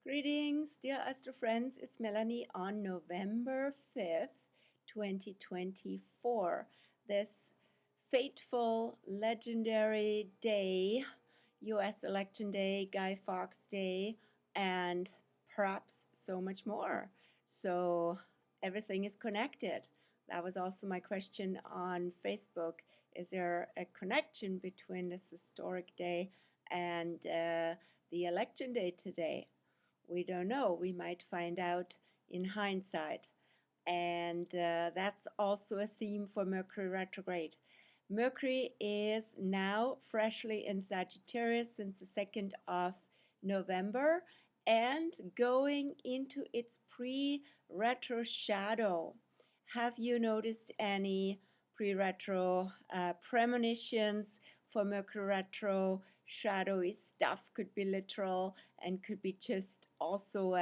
Greetings, dear Astro friends. It's Melanie on November 5th, 2024. This fateful, legendary day, US Election Day, Guy Fawkes Day, and perhaps so much more. So everything is connected. That was also my question on Facebook. Is there a connection between this historic day and the election day today? We don't know. We might find out in hindsight. And that's also a theme for Mercury retrograde. Mercury is now freshly in Sagittarius since the 2nd of November and going into its pre-retro shadow. Have you noticed any pre-retro premonitions for Mercury retro? Shadowy stuff could be literal and could be just also,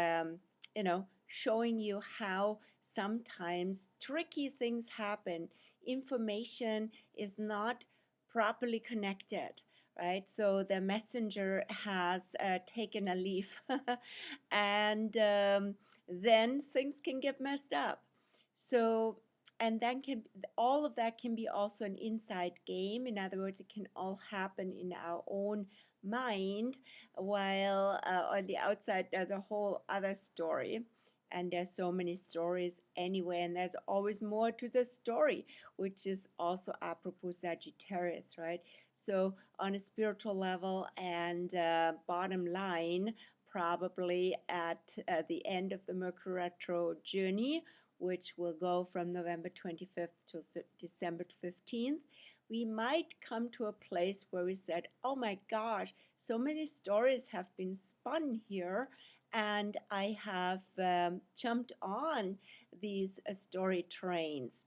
showing you how sometimes tricky things happen. Information is not properly connected, right? So the messenger has taken a leaf and then things can get messed up. So, and then all of that can be also an inside game. In other words, it can all happen in our own mind, while on the outside there's a whole other story. And there's so many stories anyway, and there's always more to the story, which is also apropos Sagittarius, right? So on a spiritual level and bottom line, probably at the end of the Mercury retro journey, which will go from November 25th to December 15th, we might come to a place where we said, oh my gosh, so many stories have been spun here, and I have jumped on these story trains.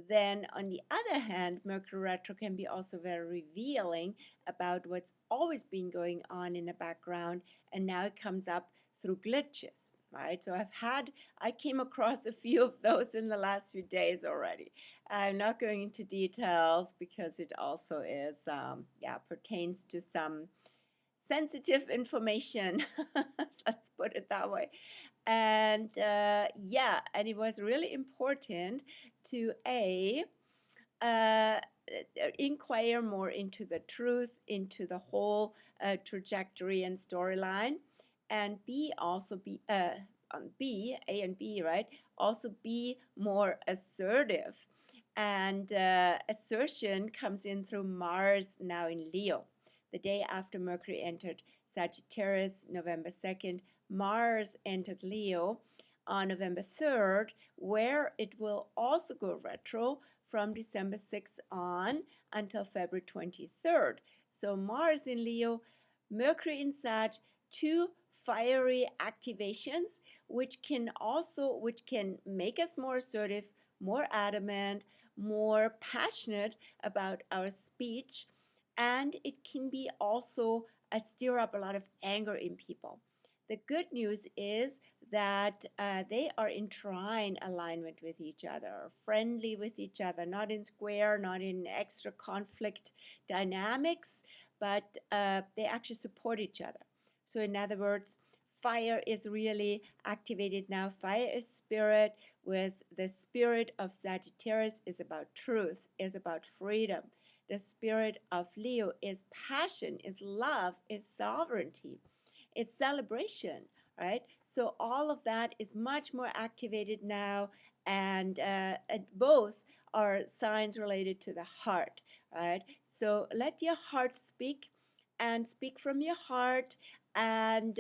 Then on the other hand, Mercury retro can be also very revealing about what's always been going on in the background, and now it comes up through glitches, right? So I came across a few of those in the last few days already. I'm not going into details because it also is, pertains to some sensitive information. Let's put it that way. And and it was really important to inquire more into the truth, into the whole trajectory and storyline, and A and B, right? Also be more assertive. And assertion comes in through Mars now in Leo. The day after Mercury entered Sagittarius, November 2nd, Mars entered Leo on November 3rd, where it will also go retro from December 6th on until February 23rd. So Mars in Leo, Mercury in Sag, two fiery activations which can make us more assertive, more adamant, more passionate about our speech, and it can be also stir up a lot of anger in people. The good news is that they are in trine alignment with each other, friendly with each other, not in square, not in extra conflict dynamics, but they actually support each other. So in other words, fire is really activated now. Fire is spirit, with the spirit of Sagittarius is about truth, is about freedom. The spirit of Leo is passion, is love, is sovereignty, it's celebration, right? So all of that is much more activated now, and both are signs related to the heart, right? So let your heart speak, and speak from your heart, and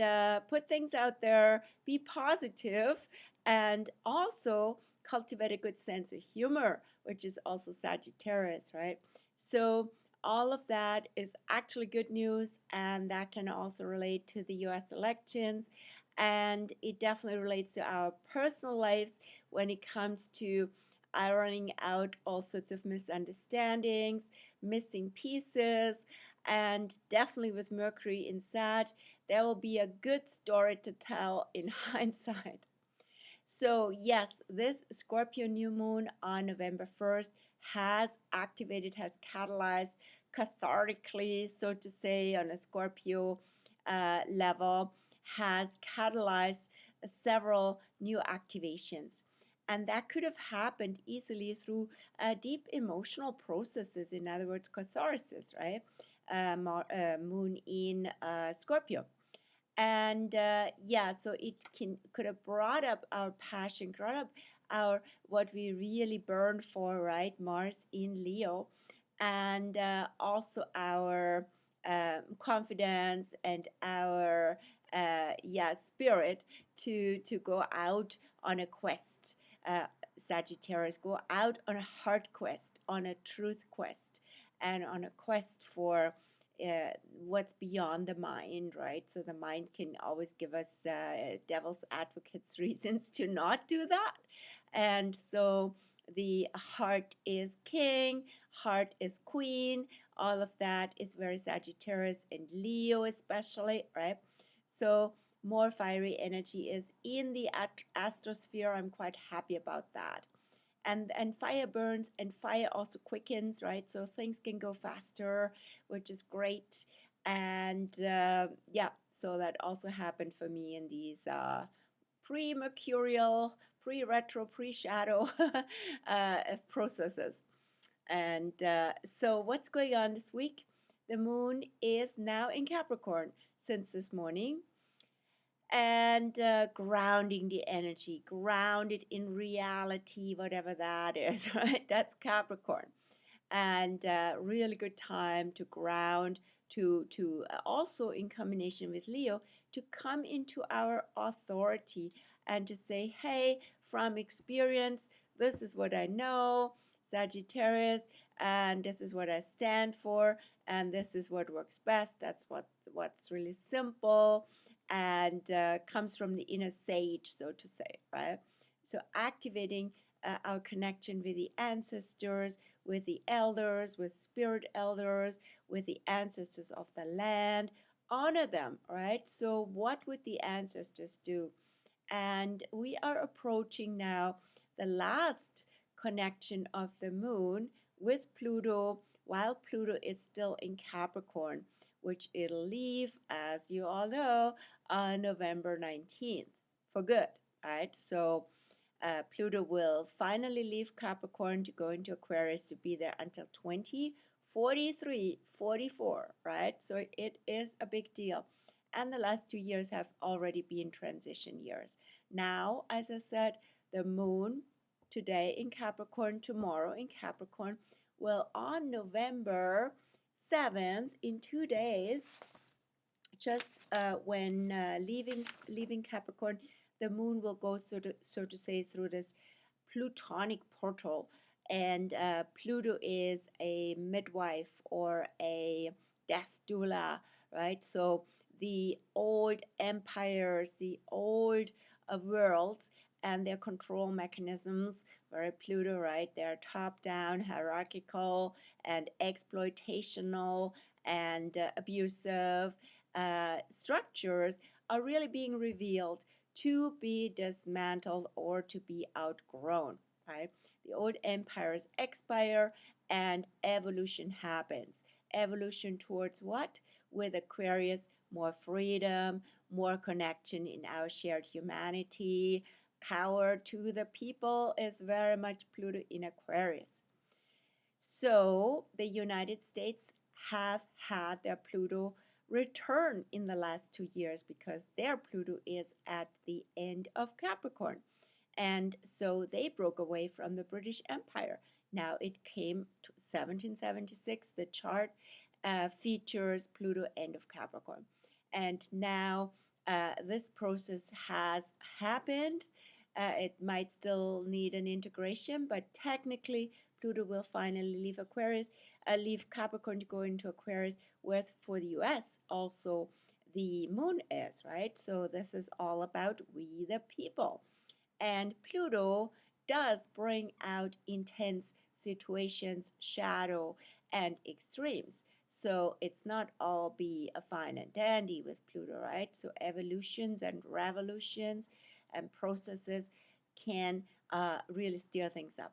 put things out there, be positive, and also cultivate a good sense of humor, which is also Sagittarius, right? So all of that is actually good news, and that can also relate to the US elections, and it definitely relates to our personal lives when it comes to ironing out all sorts of misunderstandings, missing pieces, and definitely with Mercury in Sag, there will be a good story to tell in hindsight. So yes, this Scorpio new moon on November 1st has activated, has catalyzed cathartically, so to say, on a Scorpio level, has catalyzed several new activations. And that could have happened easily through deep emotional processes, in other words, catharsis, right? Moon in Scorpio. And yeah, so it could have brought up our passion, brought up our what we really burn for, right? Mars in Leo, and also our confidence and our yeah, spirit to go out on a quest. Sagittarius, go out on a heart quest, on a truth quest, and on a quest for what's beyond the mind, right? So the mind can always give us devil's advocates reasons to not do that. And so the heart is king, heart is queen. All of that is very Sagittarius and Leo especially, right? So more fiery energy is in the astrosphere. I'm quite happy about that. And fire burns, and fire also quickens, right? So things can go faster, which is great. And yeah, so that also happened for me in these pre-mercurial, pre-retro, pre-shadow processes. And so what's going on this week? The moon is now in Capricorn since this morning, and grounding the energy, grounded in reality, whatever that is, right? That's Capricorn. And really good time to ground, to also in combination with Leo, to come into our authority and to say, hey, from experience, this is what I know, Sagittarius, and this is what I stand for, and this is what works best. That's what's really simple, and comes from the inner sage, so to say, right? So activating our connection with the ancestors, with the elders, with spirit elders, with the ancestors of the land. Honor them, right? So what would the ancestors do? And we are approaching now the last connection of the moon with Pluto, while Pluto is still in Capricorn, which it'll leave, as you all know, on November 19th for good, right? So Pluto will finally leave Capricorn to go into Aquarius, to be there until 2043, 44, right? So it is a big deal. And the last 2 years have already been transition years. Now, as I said, the moon today in Capricorn, tomorrow in Capricorn, will on November 7th, in 2 days, just when leaving Capricorn, the moon will go, so to say, through this plutonic portal. And Pluto is a midwife or a death doula, right? So the old empires, the old worlds and their control mechanisms, where Pluto, right, they're top-down, hierarchical, and exploitational, and abusive structures are really being revealed to be dismantled or to be outgrown, right? The old empires expire and evolution happens. Evolution towards what? With Aquarius, more freedom, more connection in our shared humanity. Power to the people is very much Pluto in Aquarius. So the United States have had their Pluto return in the last 2 years, because their Pluto is at the end of Capricorn. And so they broke away from the British Empire. Now it came to 1776. The chart features Pluto end of Capricorn. And now this process has happened. It might still need an integration, but technically Pluto will finally leave Aquarius, leave Capricorn to go into Aquarius, where for the US also the moon is, right? So this is all about we the people. And Pluto does bring out intense situations, shadow, and extremes. So it's not all be a fine and dandy with Pluto, right? So evolutions and revolutions and processes can really steer things up.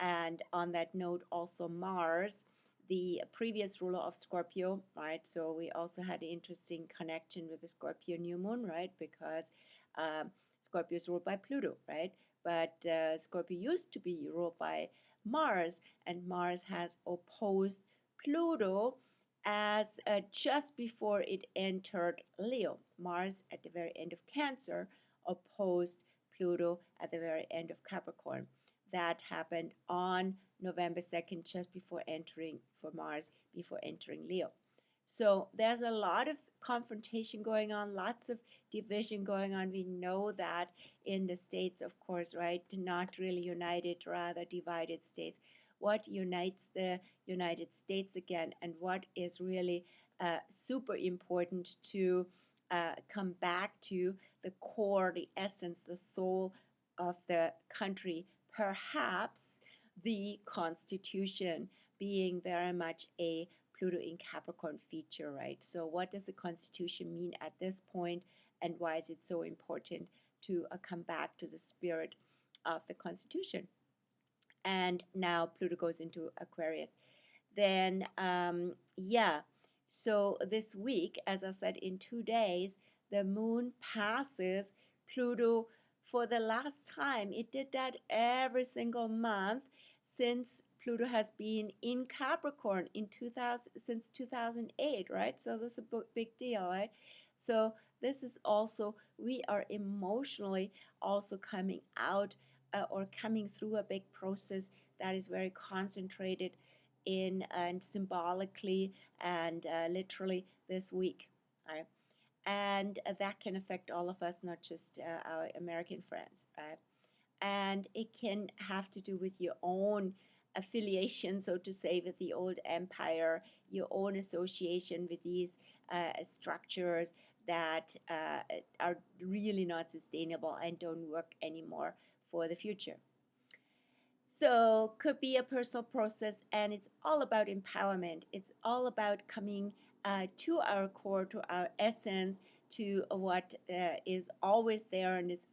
And on that note, also Mars, the previous ruler of Scorpio, right? So we also had an interesting connection with the Scorpio New Moon, right? Because Scorpio is ruled by Pluto, right? But Scorpio used to be ruled by Mars, and Mars has opposed Pluto as just before it entered Leo. Mars at the very end of Cancer opposed Pluto at the very end of Capricorn. That happened on November 2nd, just before entering for Mars, before entering Leo. So there's a lot of confrontation going on, lots of division going on. We know that in the states, of course, right? Not really united, rather divided states. What unites the United States again, and what is really super important to come back to the core, the essence, the soul of the country, perhaps the Constitution being very much a Pluto in Capricorn feature, right? So what does the Constitution mean at this point, and why is it so important to come back to the spirit of the Constitution? And now Pluto goes into Aquarius. Then, yeah, so this week, as I said, in 2 days, the moon passes Pluto for the last time. It did that every single month since Pluto has been in Capricorn since 2008, right? So this is a big deal, right? So this is also, we are emotionally also coming out or coming through a big process that is very concentrated in and symbolically and literally this week, right? And that can affect all of us, not just our American friends, right? And it can have to do with your own affiliation, so to say, with the old empire, your own association with these structures that are really not sustainable and don't work anymore for the future. So could be a personal process, and it's all about empowerment. It's all about coming to our core, to our essence, to what is always there and is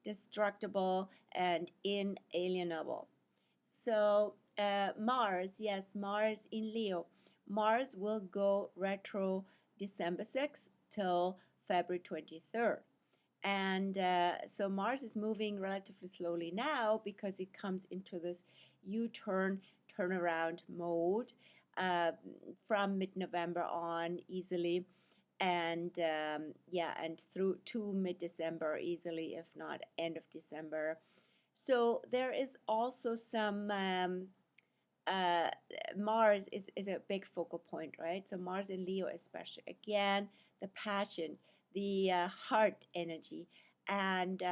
indestructible and inalienable. So Mars, yes, Mars in Leo. Mars will go retro December 6th till February 23rd. And so Mars is moving relatively slowly now because it comes into this U-turn, turnaround mode from mid-November on easily. And yeah, and through to mid-December easily, if not end of December. So there is also some Mars is a big focal point, right? So Mars in Leo especially. Again, the passion, the heart energy, and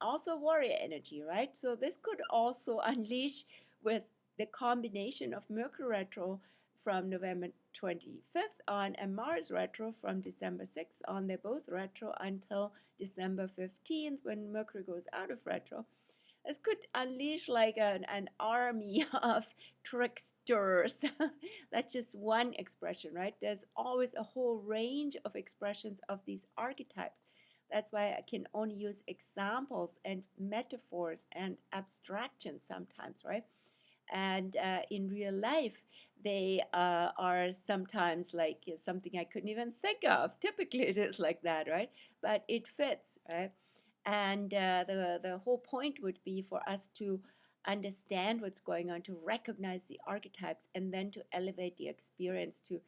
also warrior energy, right? So this could also unleash with the combination of Mercury retro from November 25th on and Mars retro from December 6th on. They're both retro until December 15th when Mercury goes out of retro. This could unleash like an army of tricksters. That's just one expression, right? There's always a whole range of expressions of these archetypes. That's why I can only use examples and metaphors and abstractions sometimes, right? And in real life, they are sometimes like something I couldn't even think of. Typically, it is like that, right? But it fits, right? And the whole point would be for us to understand what's going on, to recognize the archetypes, and then to elevate the experience, to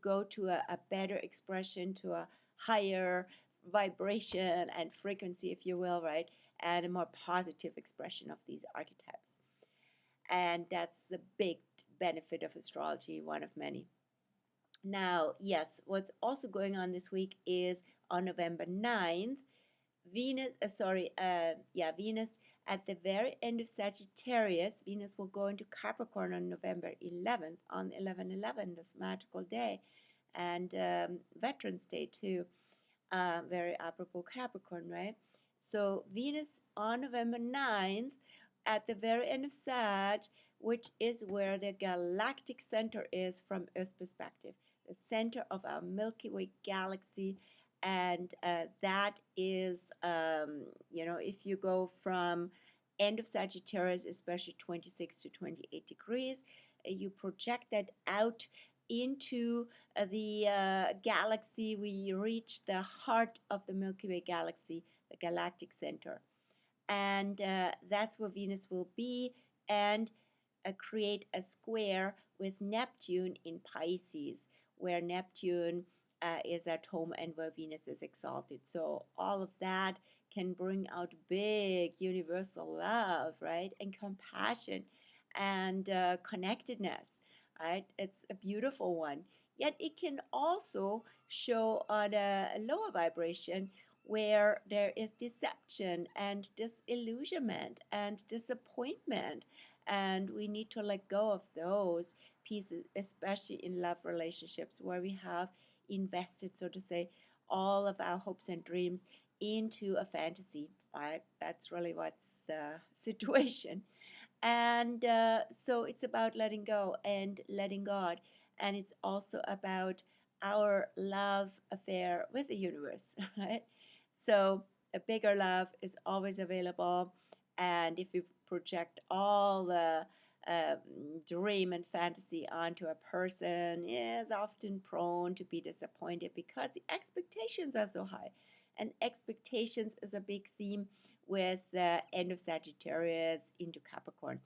go to a better expression, to a higher vibration and frequency, if you will, right? And a more positive expression of these archetypes. And that's the big benefit of astrology, one of many. Now, yes, what's also going on this week is on November 9th, Venus at the very end of Sagittarius. Venus will go into Capricorn on November 11th, on 11/11, this magical day, and Veterans Day too. Very apropos Capricorn, right? So Venus on November 9th at the very end of Sag, which is where the galactic center is from Earth perspective, the center of our Milky Way galaxy. And that is, if you go from end of Sagittarius, especially 26 to 28 degrees, you project that out into the galaxy, we reach the heart of the Milky Way galaxy, the galactic center. And that's where Venus will be, and create a square with Neptune in Pisces, where Neptune is at home and where Venus is exalted. So all of that can bring out big universal love, right? And compassion and connectedness, right? It's a beautiful one. Yet it can also show on a lower vibration where there is deception and disillusionment and disappointment, and we need to let go of those pieces, especially in love relationships where we have invested, so to say, all of our hopes and dreams into a fantasy, right? That's really what's the situation. And so it's about letting go and letting God. And it's also about our love affair with the universe, right? So a bigger love is always available. And if we project all the um, dream and fantasy onto a person, is often prone to be disappointed because the expectations are so high. And expectations is a big theme with the end of Sagittarius into Capricorn.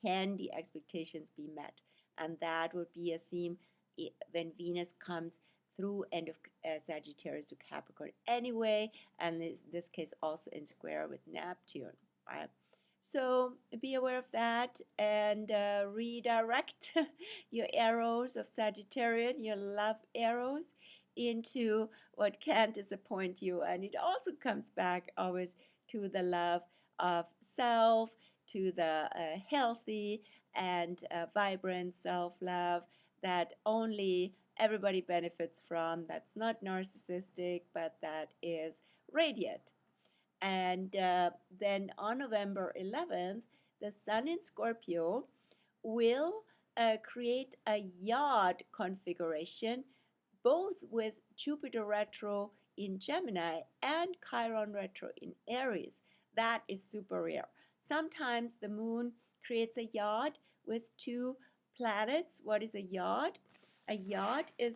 Can the expectations be met? And that would be a theme when Venus comes through end of Sagittarius to Capricorn anyway, and in this case also in square with Neptune, right? So be aware of that and redirect your arrows of Sagittarius, your love arrows, into what can disappoint you. And it also comes back always to the love of self, to the healthy and vibrant self-love that only everybody benefits from, that's not narcissistic, but that is radiant. And then on November 11th, the Sun in Scorpio will create a yod configuration, both with Jupiter retro in Gemini and Chiron retro in Aries. That is super rare. Sometimes the moon creates a yod with two planets. What is a yod? A yod is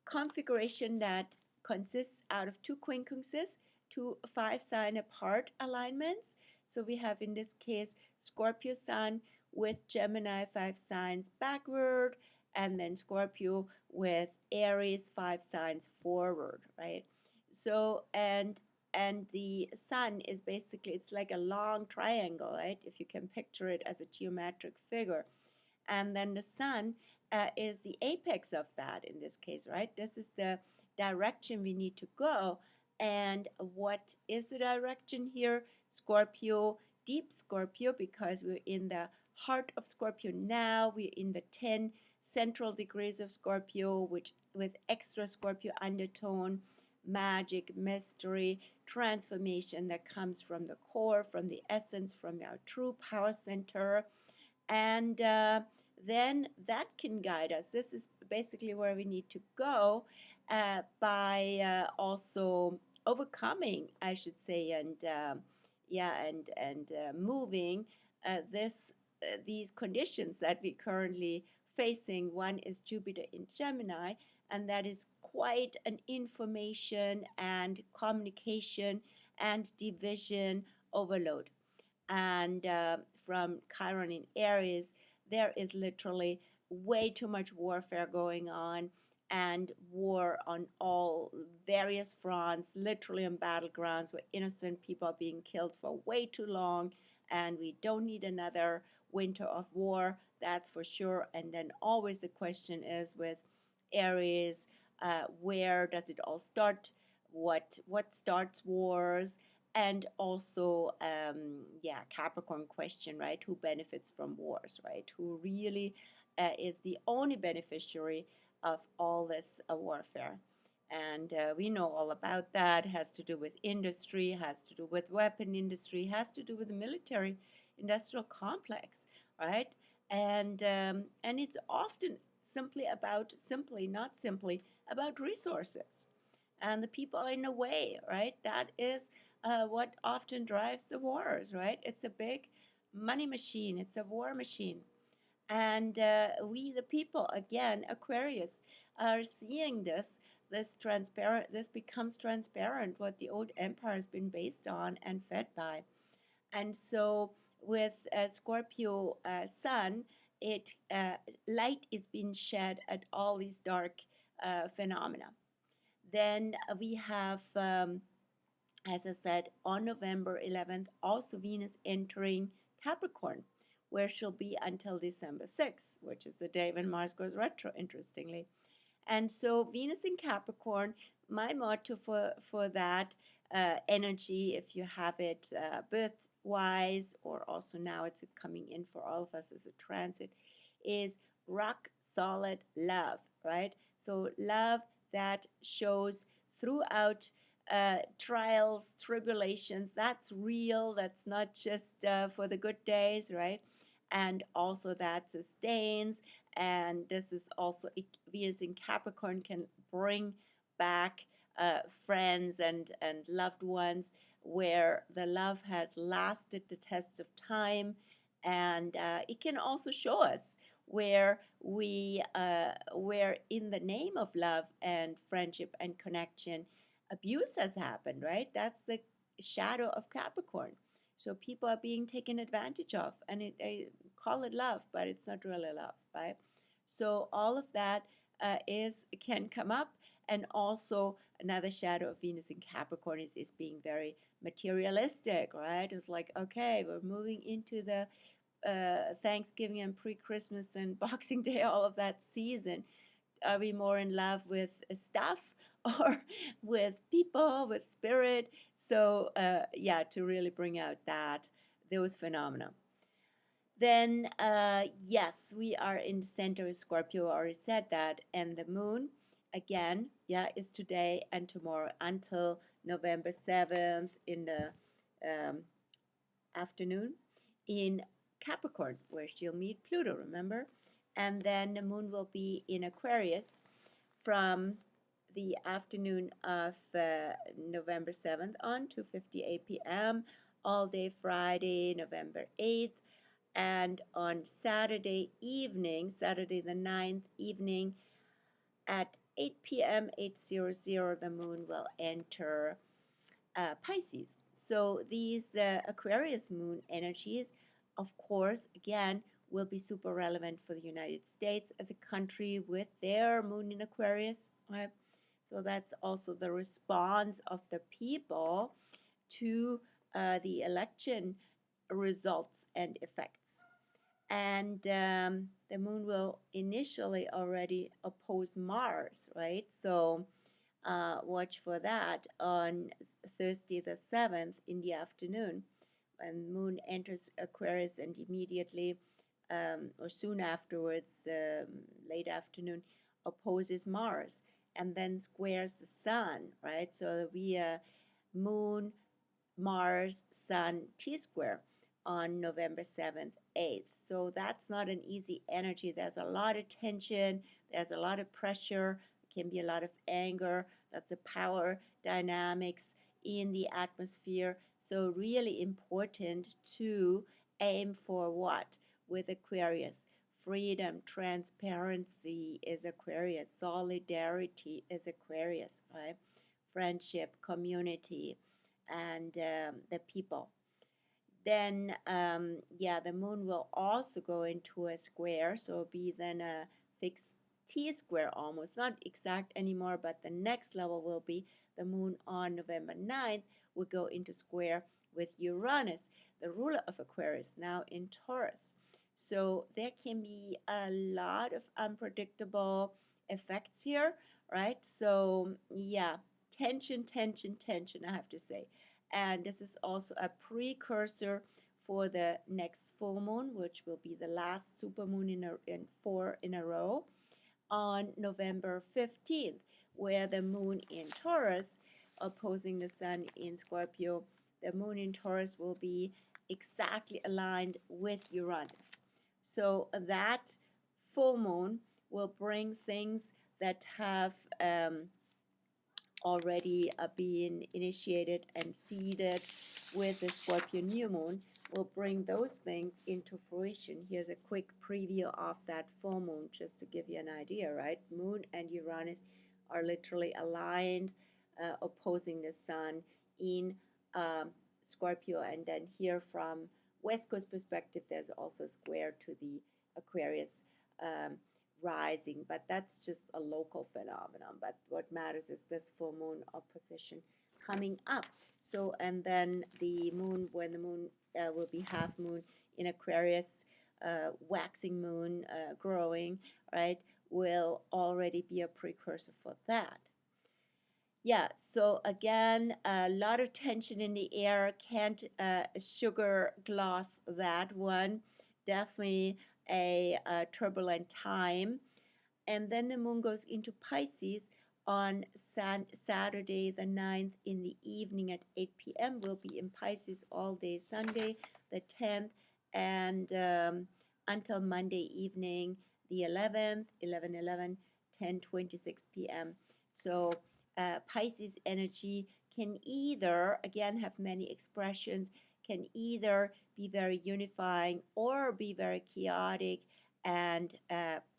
configuration that consists out of two quincunxes, two 5-sign apart alignments. So we have in this case Scorpio Sun with Gemini 5 signs backward, and then Scorpio with Aries 5 signs forward, right? So and the Sun is basically, it's like a long triangle, right? If you can picture it as a geometric figure. And then the Sun is the apex of that in this case, right? This is the direction we need to go. And what is the direction here? Scorpio, deep Scorpio, because we're in the heart of Scorpio now. We're in the 10 central degrees of Scorpio, which with extra Scorpio undertone, magic, mystery, transformation that comes from the core, from the essence, from our true power center. And then that can guide us. This is basically where we need to go by also overcoming, I should say, and moving these conditions that we currently facing. One is Jupiter in Gemini, and that is quite an information and communication and division overload. And from Chiron in Aries, there is literally way too much warfare going on, and war on all various fronts, literally on battlegrounds where innocent people are being killed for way too long, and we don't need another winter of war, that's for sure. And then always the question is with Aries, where does it all start? What starts wars? And also, Capricorn question, right? Who benefits from wars, right? Who really is the only beneficiary of all this warfare? And we know all about that. It has to do with industry, has to do with weapon industry, has to do with the military industrial complex, right? And it's often not simply about resources and the people in the way, right? That is what often drives the wars, right? It's a big money machine. It's a war machine. And we, the people, again, Aquarius, are seeing this becomes transparent, what the old empire has been based on and fed by. And so with Scorpio Sun, light is being shed at all these dark phenomena. Then we have, as I said, on November 11th, also Venus entering Capricorn, where she'll be until December 6th, which is the day when Mars goes retro, interestingly. And so Venus in Capricorn, my motto for that energy, if you have it birth-wise, or also now it's coming in for all of us as a transit, is rock solid love, right? So love that shows throughout trials, tribulations, that's real, that's not just for the good days, right? And also that sustains. And this is also, Venus in Capricorn can bring back friends and loved ones where the love has lasted the test of time. And it can also show us where where in the name of love and friendship and connection, abuse has happened, right? That's the shadow of Capricorn. So people are being taken advantage of, and I call it love, but it's not really love, right? So all of that can come up, and also another shadow of Venus in Capricorn is being very materialistic, right? It's like, okay, we're moving into the Thanksgiving and pre-Christmas and Boxing Day, all of that season. Are we more in love with stuff or with people, with spirit? So yeah, to really bring out those phenomena. Then yes, we are in the center of Scorpio. I already said that, and the moon again, yeah, is today and tomorrow until November 7th in the um, afternoon in Capricorn, where she'll meet Pluto, remember? And then the moon will be in Aquarius from the afternoon of November 7th on to 2:58 p.m. all day Friday, November 8th. And on Saturday evening, Saturday the 9th evening at 8 p.m., 8:00, the moon will enter Pisces. So these Aquarius moon energies, of course, again, will be super relevant for the United States as a country with their moon in Aquarius, right? So that's also the response of the people to the election results and effects. And the moon will initially already oppose Mars, right? So watch for that on Thursday the 7th in the afternoon when moon enters Aquarius, and immediately or soon afterwards, late afternoon, opposes Mars and then squares the sun, right? So there'll be a moon, Mars, Sun, T-square on November 7th, 8th. So that's not an easy energy. There's a lot of tension, there's a lot of pressure, can be a lot of anger, lots of power dynamics in the atmosphere. So really important to aim for what with Aquarius? Freedom, transparency is Aquarius, solidarity is Aquarius, right? Friendship, community, and the people. Then, yeah, the moon will also go into a square, so it'll be then a fixed T-square almost, not exact anymore, but the next level will be the moon on November 9th will go into square with Uranus, the ruler of Aquarius, now in Taurus. So there can be a lot of unpredictable effects here, right? So yeah, tension, tension, tension, I have to say. And this is also a precursor for the next full moon, which will be the last supermoon in 4 in a row on November 15th, where the moon in Taurus opposing the sun in Scorpio, the moon in Taurus will be exactly aligned with Uranus. So that full moon will bring things that have already being initiated and seeded with the Scorpio New Moon will bring those things into fruition. Here's a quick preview of that full moon, just to give you an idea, right? Moon and Uranus are literally aligned, opposing the Sun in Scorpio. And then here from West Coast perspective, there's also a square to the Aquarius rising, but that's just a local phenomenon. But what matters is this full moon opposition coming up. So, and then the moon, when the moon will be half moon in Aquarius, waxing moon growing, right, will already be a precursor for that. Yeah, so again, a lot of tension in the air. Can't sugar gloss that one. Definitely a turbulent time. And then the moon goes into Pisces on Saturday the 9th in the evening at 8 p.m. We'll be in Pisces all day Sunday the 10th and until Monday evening the 11th, 11/11, 10:26 p.m. So Pisces energy can either, again, have many expressions, can either be very unifying or be very chaotic and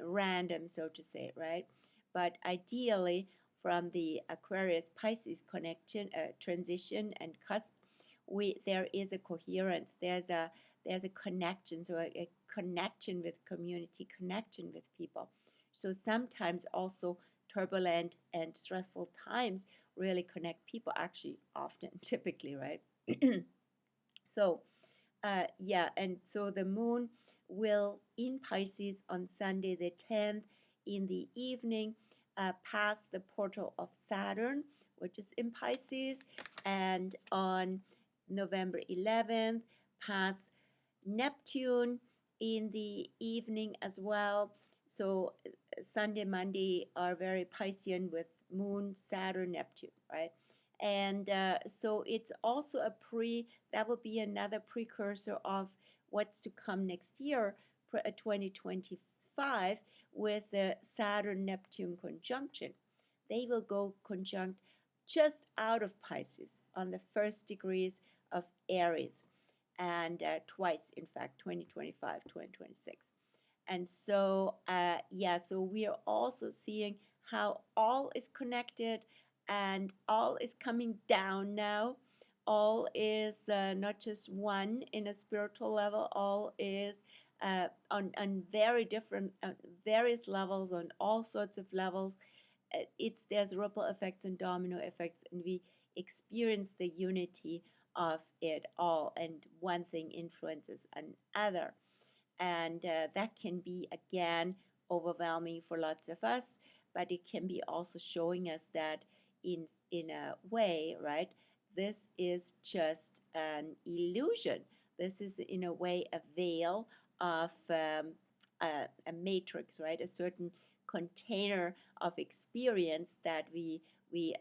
random, so to say, right? But ideally, from the Aquarius Pisces connection, transition, and cusp, there is a coherence. There's a connection, so a connection with community, connection with people. So sometimes also turbulent and stressful times really connect people. Actually, often, typically, right? So, yeah, and so the moon will in Pisces on Sunday the 10th in the evening pass the portal of Saturn, which is in Pisces, and on November 11th pass Neptune in the evening as well. So Sunday, Monday are very Piscean with Moon, Saturn, Neptune, right? And so it's also that will be another precursor of what's to come next year, 2025, with the Saturn-Neptune conjunction. They will go conjunct just out of Pisces on the first degrees of Aries, and twice, in fact, 2025, 2026. And so, yeah, so we are also seeing how all is connected and all is coming down now. All is not just one in a spiritual level, all is on very different, various levels, on all sorts of levels. There's ripple effects and domino effects, and we experience the unity of it all, and one thing influences another. And that can be, again, overwhelming for lots of us, but it can be also showing us that in a way, right, this is just an illusion. This is, in a way, a veil of a matrix, right, a certain container of experience that we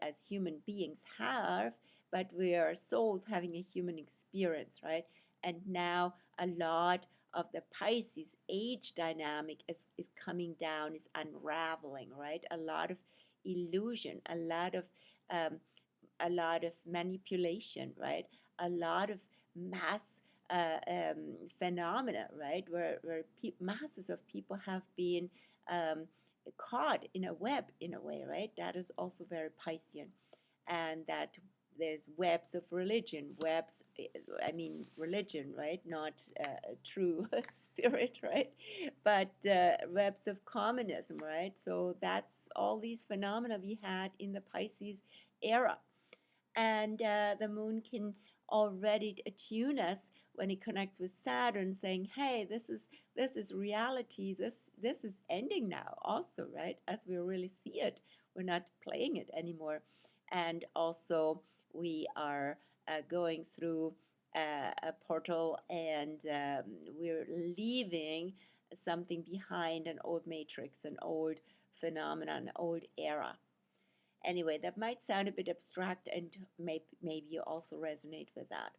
as human beings have, but we are souls having a human experience, right? And now a lot of the Pisces age dynamic is coming down, is unraveling, right? A lot of illusion, a lot of manipulation, right? A lot of mass phenomena, right? Where masses of people have been caught in a web, in a way, right? That is also very Piscean, and that there's webs of religion, religion, right? Not true spirit, right? But webs of communism, right? So that's all these phenomena we had in the Pisces era. And the moon can already attune us when it connects with Saturn, saying, hey, this is reality, this is ending now also, right? As we really see it, we're not playing it anymore. And also we are going through a portal, and we're leaving something behind, an old matrix, an old phenomenon, an old era. Anyway, that might sound a bit abstract, and maybe you also resonate with that.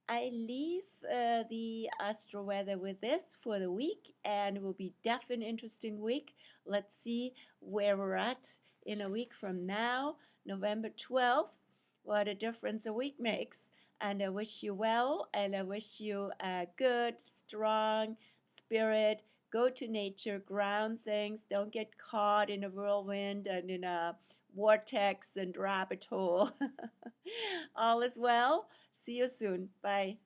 I leave the Astro Weather with this for the week, and it will be definitely an interesting week. Let's see where we're at in a week from now. November 12th. What a difference a week makes. And I wish you well, and I wish you a good, strong spirit. Go to nature, ground things. Don't get caught in a whirlwind and in a vortex and rabbit hole. All is well. See you soon. Bye.